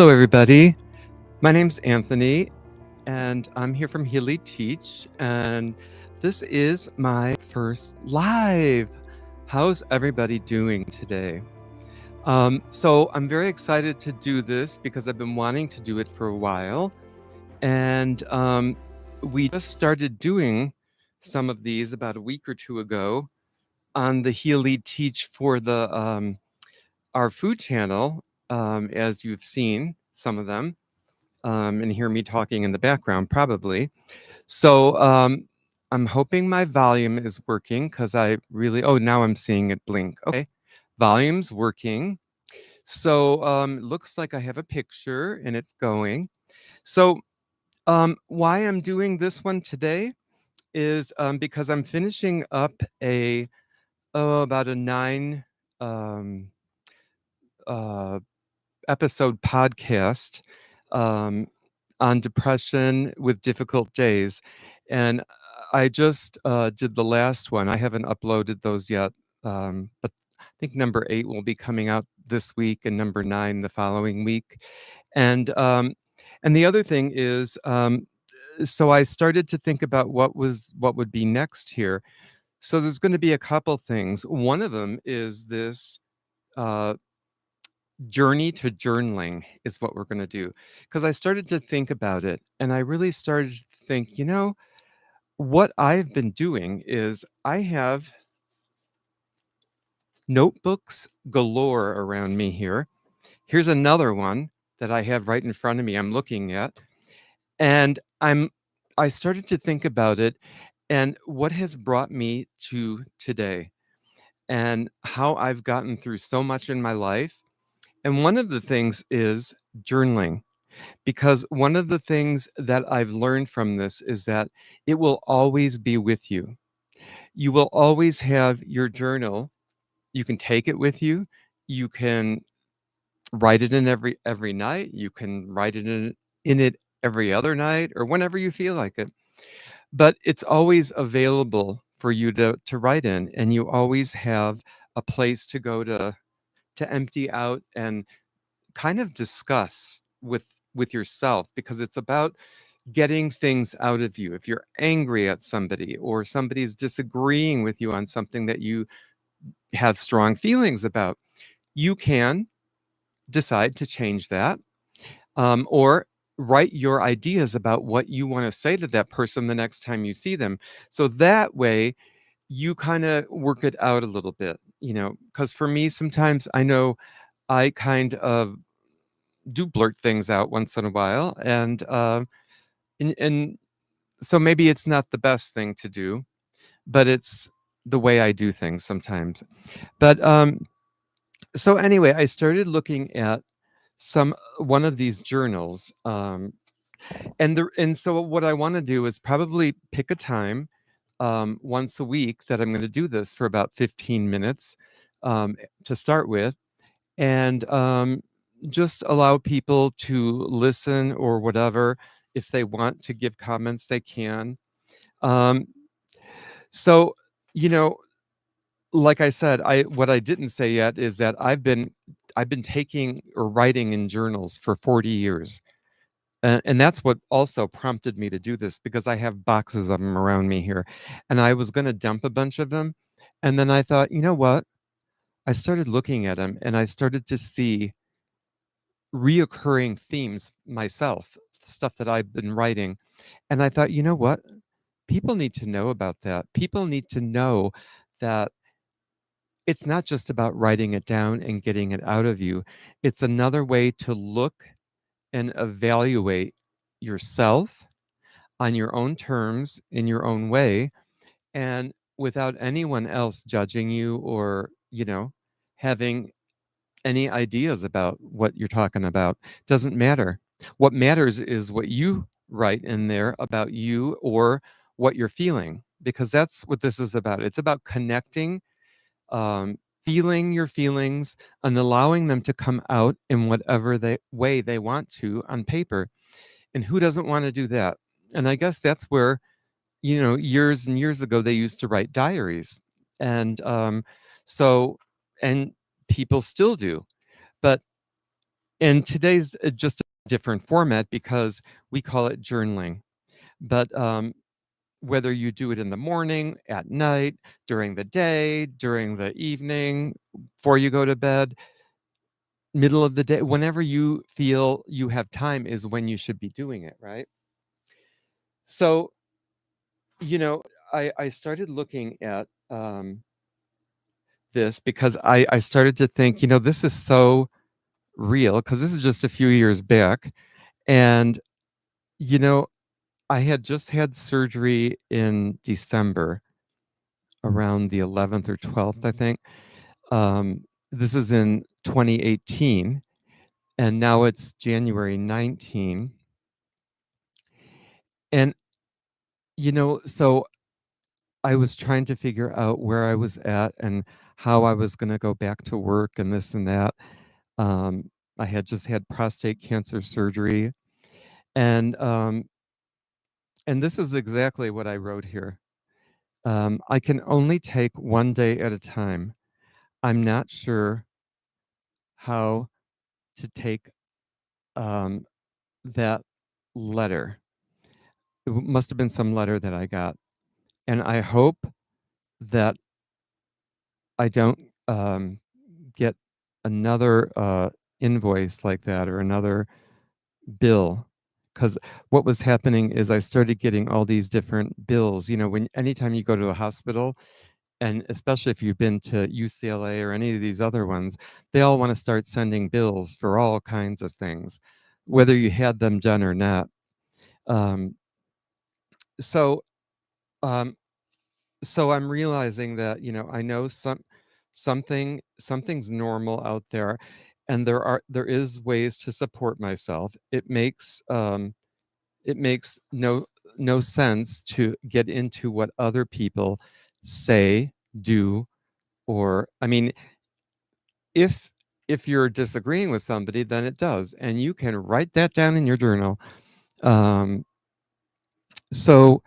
Hello, everybody. My name's Anthony, and I'm here from Healy Teach, and this is my first live. How's everybody doing today? So I'm very excited to do this because I've been wanting to do it for a while, and we just started doing some of these about a week or two ago on the Healy Teach for the our food channel, as you've seen some of them. And hear me talking in the background, probably. So I'm hoping my volume is working because I really, oh, now I'm seeing it blink. Okay, volume's working. So it looks like I have a picture and it's going. So why I'm doing this one today is because I'm finishing up about a 9 um, uh, episode podcast um, on depression with difficult days. And I just did the last one. I haven't uploaded those yet, but I think number 8 will be coming out this week and number 9 the following week. And the other thing is, so I started to think about what would be next here. So there's going to be a couple things. One of them is this uh, journey to journaling is what we're going to do, because I started to think about it and I really started to think, what I've been doing is I have notebooks galore around me here. Here's another one that I have right in front of me I'm looking at, and I started to think about it and what has brought me to today and how I've gotten through so much in my life. And one of the things is journaling. Because one of the things that I've learned from this is that it will always be with you. You will always have your journal. You can take it with you. You can write it in every night. You can write it in it every other night or whenever you feel like it. But it's always available for you to write in, and you always have a place to go to empty out and kind of discuss with yourself, because it's about getting things out of you. If you're angry at somebody or somebody's disagreeing with you on something that you have strong feelings about, you can decide to change that, or write your ideas about what you want to say to that person the next time you see them. So that way, you kind of work it out a little bit, because for me, sometimes I know I kind of do blurt things out once in a while, and so maybe it's not the best thing to do, but it's the way I do things sometimes. But so anyway, I started looking at some one of these journals, and so what I want to do is probably pick a time once a week that I'm going to do this for about 15 minutes to start with, and just allow people to listen or whatever. If they want to give comments, they can. Um, so, you know, like I said, I what I didn't say yet is that I've been taking or writing in journals for 40 years. And that's what also prompted me to do this, because I have boxes of them around me here. And I was going to dump a bunch of them. And then I thought, you know what? I started looking at them and I started to see reoccurring themes myself, stuff that I've been writing. And I thought, you know what? People need to know about that. People need to know that it's not just about writing it down and getting it out of you. It's another way to look and evaluate yourself on your own terms, in your own way, and without anyone else judging you or, having any ideas about what you're talking about. Doesn't matter. What matters is what you write in there about you or what you're feeling, because that's what this is about. It's about connecting, feeling your feelings and allowing them to come out in whatever way they want to on paper. And who doesn't want to do that? And I guess that's where, years and years ago, they used to write diaries. And so, and people still do. But And today's just a different format because we call it journaling. But whether you do it in the morning, at night, during the day, during the evening, before you go to bed, middle of the day, whenever you feel you have time is when you should be doing it, right? So, you know, I started looking at this because I started to think, this is so real because this is just a few years back. And, you know, I had just had surgery in December around the 11th or 12th, I think. This is in 2018, and now it's January 19. And, so I was trying to figure out where I was at and how I was going to go back to work and this and that. Um, I had just had prostate cancer surgery, and and this is exactly what I wrote here. I can only take one day at a time. I'm not sure how to take um, that letter. Must have been some letter that I got, and I hope that I don't get another invoice like that or another bill. Because what was happening is I started getting all these different bills. When anytime you go to a hospital, and especially if you've been to UCLA or any of these other ones, they all want to start sending bills for all kinds of things, whether you had them done or not. Um, so, um, so I'm realizing that I know something's normal out there, and there is ways to support myself. It makes no sense to get into what other people say, do, or I mean, if if you're disagreeing with somebody, then it does, and you can write that down in your journal. Um, so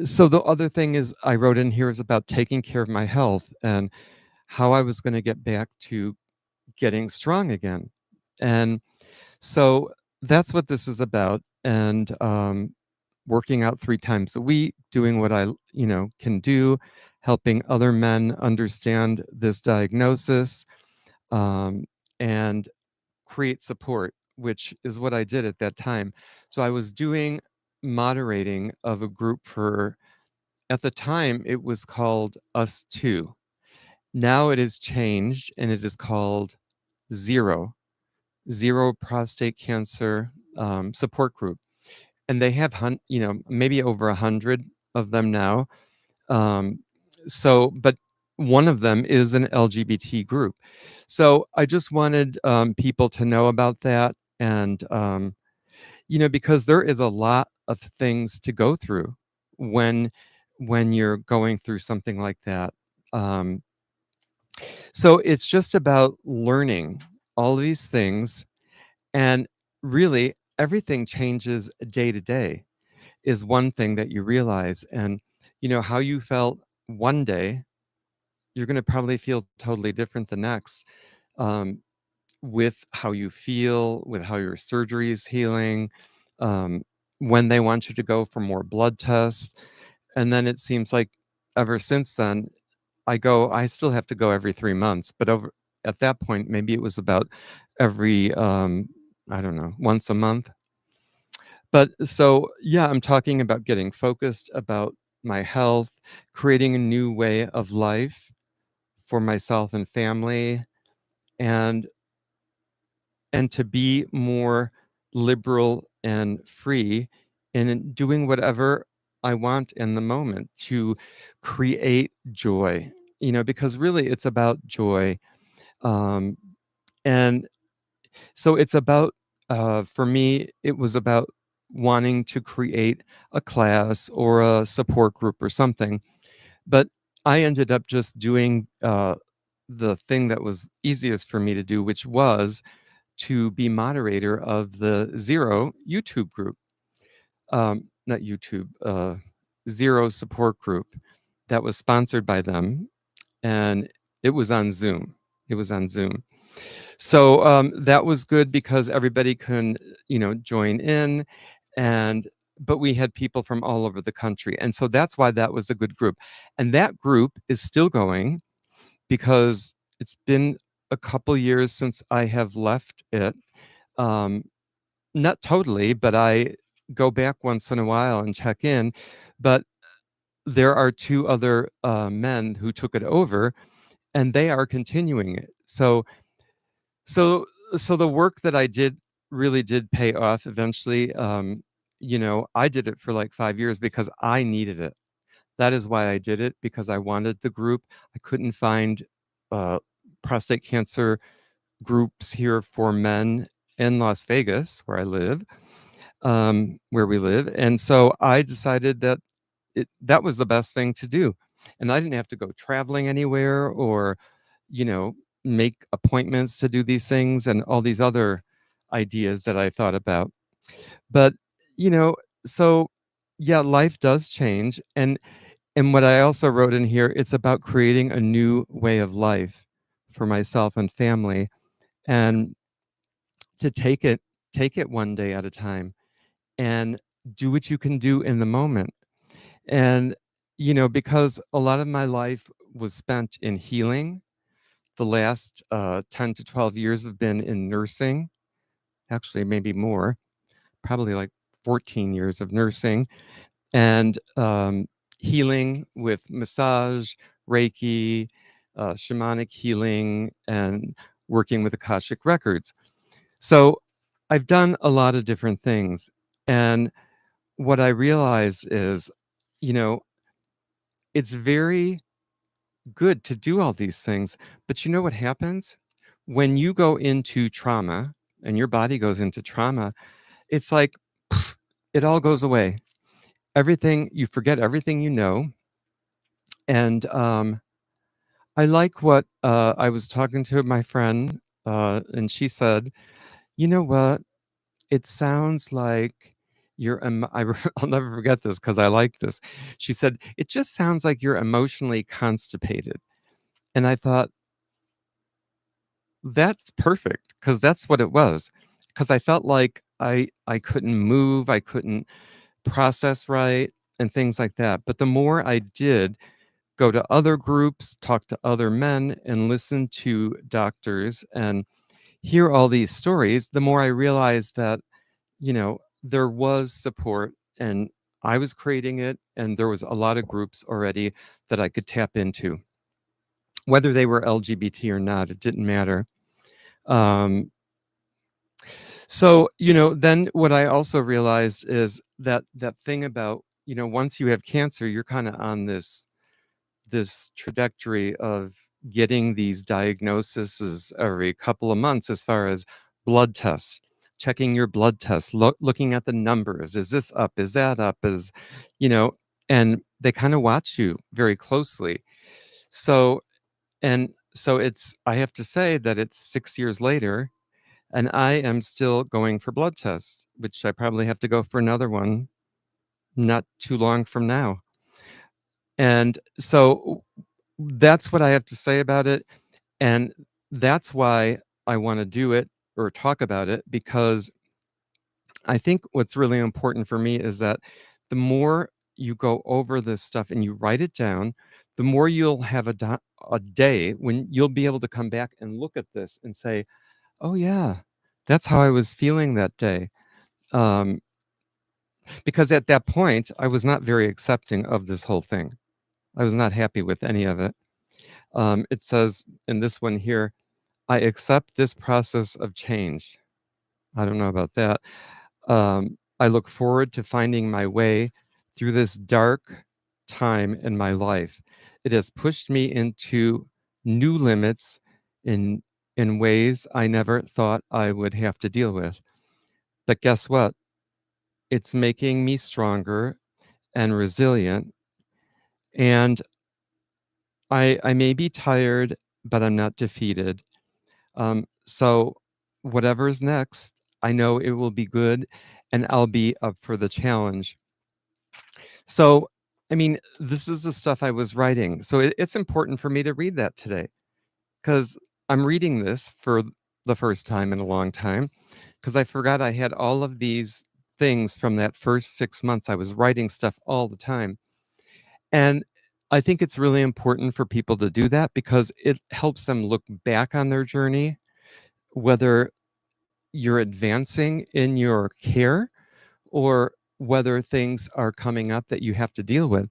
so the other thing is I wrote in here is about taking care of my health and how I was going to get back to getting strong again. And so that's what this is about. And working out 3 times a week, doing what I can do, helping other men understand this diagnosis, um, and create support, which is what I did at that time. So I was doing moderating of a group for, at the time, it was called Us Two. Now it has changed and it is called Zero, Zero Prostate Cancer Support Group. And they have, maybe over 100 of them now. Um, but one of them is an LGBT group. So I just wanted people to know about that. And, because there is a lot of things to go through when you're going through something like that. Um, so it's just about learning all these things, and really everything changes day to day is one thing that you realize. And how you felt one day, you're going to probably feel totally different the next, um, with how you feel, with how your surgery is healing, um, when they want you to go for more blood tests. And then it seems like ever since then, I still have to go every 3 months, but over at that point, maybe it was about every, I don't know, once a month. But so, yeah, I'm talking about getting focused about my health, creating a new way of life for myself and family, and to be more liberal and free in doing whatever I want in the moment to create joy. Because really it's about joy. Um, and so it's about, for me, it was about wanting to create a class or a support group or something. But I ended up just doing the thing that was easiest for me to do, which was to be moderator of the Zero YouTube group, not YouTube, Zero support group that was sponsored by them, and it was on Zoom. It was on Zoom. So that was good because everybody can, join in, and but we had people from all over the country, and so that's why that was a good group. And that group is still going because it's been a couple years since I have left it. Um, Not totally, but I go back once in a while and check in. But there are two other men who took it over, and they are continuing it. So so the work that I did really did pay off eventually. I did it for like 5 years because I needed it. That is why I did it, because I wanted the group. I couldn't find uh, prostate cancer groups here for men in Las Vegas, where we live, and so I decided that that was the best thing to do, and I didn't have to go traveling anywhere or, you know, make appointments to do these things and all these other ideas that I thought about. But, you know, so yeah, life does change, and what I also wrote in here, it's about creating a new way of life for myself and family, and to take it one day at a time and do what you can do in the moment. And, because a lot of my life was spent in healing, the last 10 to 12 years have been in nursing, actually, maybe more, probably like 14 years of nursing and healing with massage, Reiki, shamanic healing, and working with Akashic Records. So I've done a lot of different things. And what I realize is, you know, it's very good to do all these things. But you know what happens? When you go into trauma and your body goes into trauma, it's like it all goes away. Everything, you forget everything you know. And I like what I was talking to my friend, and she said, you know what? It sounds like I'll never forget this because I like this. She said, it just sounds like you're emotionally constipated. And I thought, that's perfect because that's what it was. Because I felt like I couldn't move, I couldn't process right, and things like that. But the more I did go to other groups, talk to other men, and listen to doctors and hear all these stories, the more I realized that, there was support and I was creating it, and there was a lot of groups already that I could tap into. Whether they were LGBT or not, it didn't matter. Um, then what I also realized is that thing about, once you have cancer, you're kind of on this trajectory of getting these diagnoses every couple of months as far as blood tests, checking your blood tests, looking at the numbers. Is this up? Is that up? You know, and they kind of watch you very closely. So, I have to say that it's 6 years later and I am still going for blood tests, which I probably have to go for another one not too long from now. And so that's what I have to say about it. And that's why I want to do it or talk about it, because I think what's really important for me is that the more you go over this stuff and you write it down, the more you'll have a day when you'll be able to come back and look at this and say, oh, yeah, that's how I was feeling that day. Um, because at that point, I was not very accepting of this whole thing. I was not happy with any of it. It says in this one here, I accept this process of change. I don't know about that. I look forward to finding my way through this dark time in my life. It has pushed me into new limits in in ways I never thought I would have to deal with. But guess what? It's making me stronger and resilient. And I may be tired, but I'm not defeated. So whatever's next, I know it will be good and I'll be up for the challenge. So, I mean, this is the stuff I was writing. So it's important for me to read that today because I'm reading this for the first time in a long time because I forgot I had all of these things from that first 6 months. I was writing stuff all the time. And I think it's really important for people to do that because it helps them look back on their journey, whether you're advancing in your care or whether things are coming up that you have to deal with.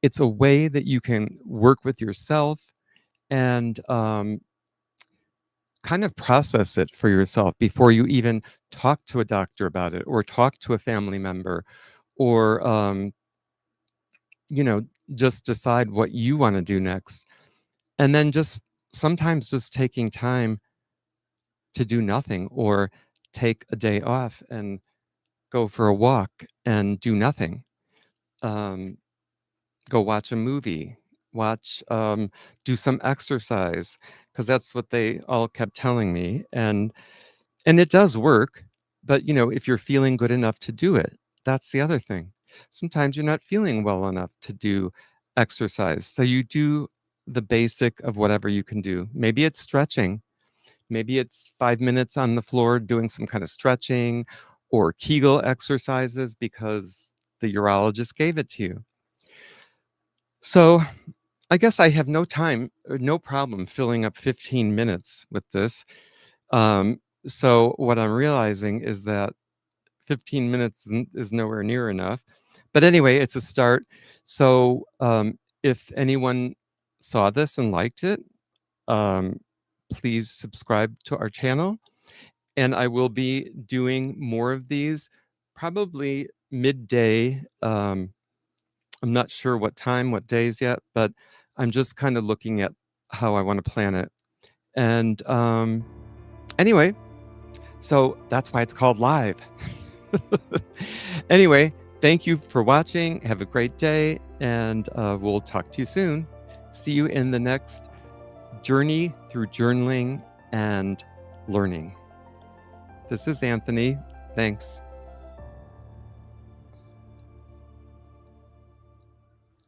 It's a way that you can work with yourself and kind of process it for yourself before you even talk to a doctor about it or talk to a family member or you know, just decide what you want to do next. And then just sometimes just taking time to do nothing or take a day off and go for a walk and do nothing. Um, Go watch a movie, watch, do some exercise, because that's what they all kept telling me. And it does work, but, you know, if you're feeling good enough to do it, that's the other thing. Sometimes you're not feeling well enough to do exercise, so you do the basic of whatever you can do. Maybe it's stretching, maybe it's 5 minutes on the floor doing some kind of stretching or Kegel exercises because the urologist gave it to you. So, I guess I have no time or no problem filling up 15 minutes with this. So what I'm realizing is that 15 minutes is nowhere near enough. But anyway, it's a start. So if anyone saw this and liked it, um, please subscribe to our channel. And I will be doing more of these probably midday. I'm not sure what time, what days yet, but I'm just kind of looking at how I want to plan it. And anyway, so that's why it's called live. Anyway, thank you for watching. Have a great day, and we'll talk to you soon. See you in the next journey through journaling and learning. This is Anthony. Thanks.